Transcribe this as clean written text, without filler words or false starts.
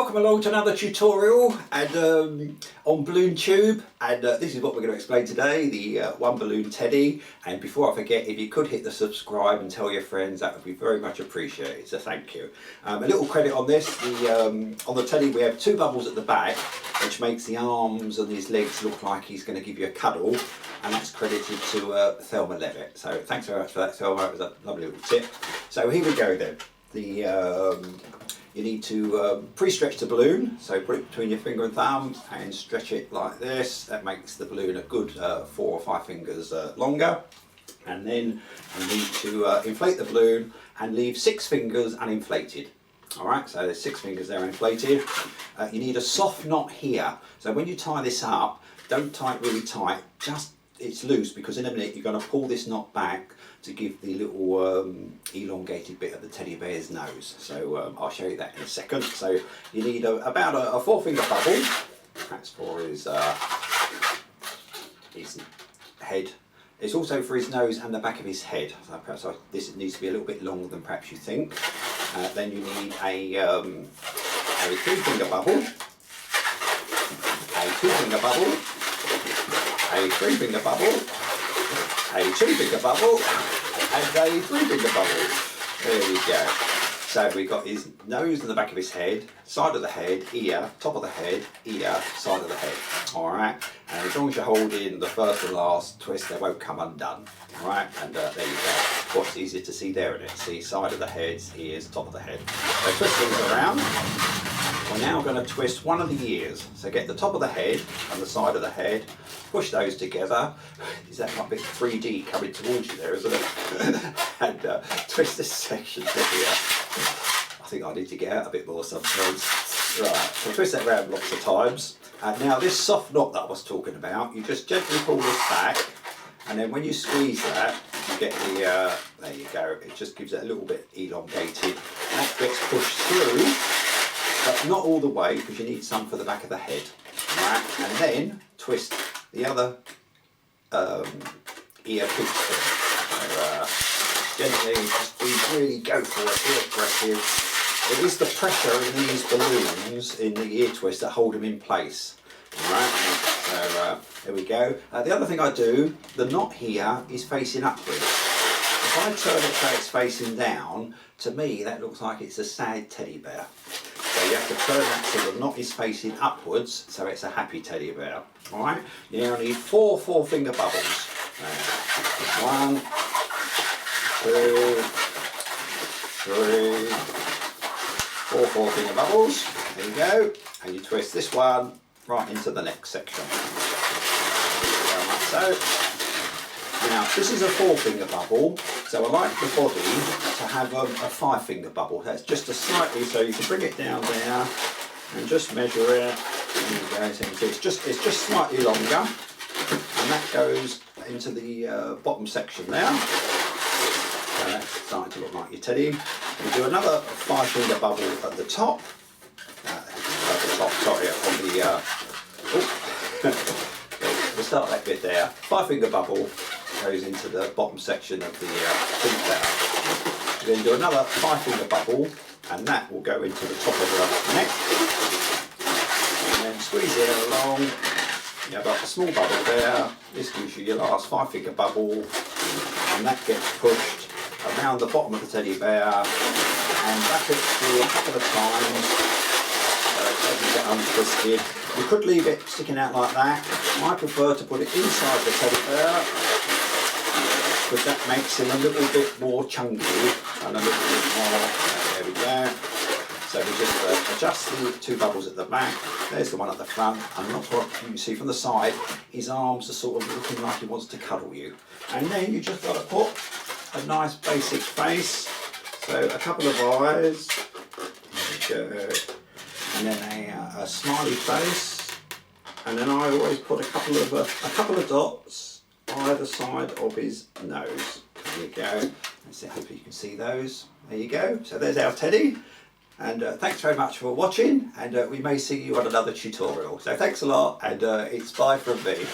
welcome along to another tutorial and on BalloonTube, and this is what we're going to explain today, the one balloon teddy. And before I forget, if you could hit the subscribe and tell your friends, that would be very much appreciated, so thank you. A little credit on this, on the teddy we have two bubbles at the back which makes the arms and his legs look like he's going to give you a cuddle, and that's credited to Thelma Levitt. So thanks very much for that, Thelma. It was a lovely little tip. So here we go then. You need to pre-stretch the balloon, so put it between your finger and thumb and stretch it like this. That makes the balloon a good 4 or 5 fingers longer. And then you need to inflate the balloon and leave 6 fingers uninflated. Alright, so there's 6 fingers there inflated. You need a soft knot here, so when you tie this up, don't tie it really tight, just it's loose, because in a minute you're going to pull this knot back to give the little elongated bit of the teddy bear's nose. So I'll show you that in a second. So you need about a 4-finger bubble. That's for his head. It's also for his nose and the back of his head. So perhaps this needs to be a little bit longer than perhaps you think. Then you need a 3-finger bubble, a 2-finger bubble, a 3-finger bubble, a 2-finger bubble, and a 3-finger bubble. There we go. So we've got his nose and the back of his head, side of the head, ear, top of the head, ear, side of the head. Alright, and as long as you're holding the first and last twist, they won't come undone. Alright, and there you go. What's easier to see there in it? See, side of the head, ears, top of the head. So twist things around. We're now going to twist one of the ears. So get the top of the head and the side of the head, push those together. Is that like a bit 3D coming towards you there, isn't it? And twist this section to here. I think I need to get out a bit more sometimes. Right, so twist that around lots of times. And now this soft knot that I was talking about, you just gently pull this back, and then when you squeeze that, you get the, there you go, it just gives it a little bit elongated. That gets pushed through, but not all the way, because you need some for the back of the head. Right, and then twist the other ear piece. So gently, just really go for it, be aggressive. It is the pressure in these balloons in the ear twist that hold them in place. Alright, so there we go. The other thing I do, the knot here is facing upwards. If I turn it so it's facing down, to me that looks like it's a sad teddy bear. So you have to turn that so the knot is facing upwards, so it's a happy teddy bear. Alright, you now need 4 4-finger bubbles. 1, 2, 3, 4 4-finger bubbles. There you go. And you twist this one right into the next section. Like so. Now, this is a 4-finger bubble, so I like the body to have a 5-finger bubble. That's just a slightly, so you can bring it down there and just measure it. There you go. So it's just slightly longer, and that goes into the bottom section there. So that's starting to look like your teddy. We do another 5-finger bubble at the top. We'll start that bit there. 5-finger bubble goes into the bottom section of the feet there. We're going to do another 5-finger bubble, and that will go into the top of the neck. And then squeeze it along. You have like a small bubble there. This gives you your last 5-finger bubble, and that gets pushed around the bottom of the teddy bear and wrap it through a couple of times so it doesn't get untwisted. You could leave it sticking out like that. I prefer to put it inside the teddy bear, because that makes him a little bit more chunky and a little bit more. There we go. So we just adjust the 2 bubbles at the back. There's the one at the front, and that's what you can see from the side. His arms are sort of looking like he wants to cuddle you. And then you just got to put a nice basic face, so a couple of eyes, there we go, and then a smiley face, and then I always put a couple of dots either side of his nose. There you go. Let's see, hopefully you can see those. There you go. So there's our teddy, and thanks very much for watching, and we may see you on another tutorial. So thanks a lot, and it's bye from me.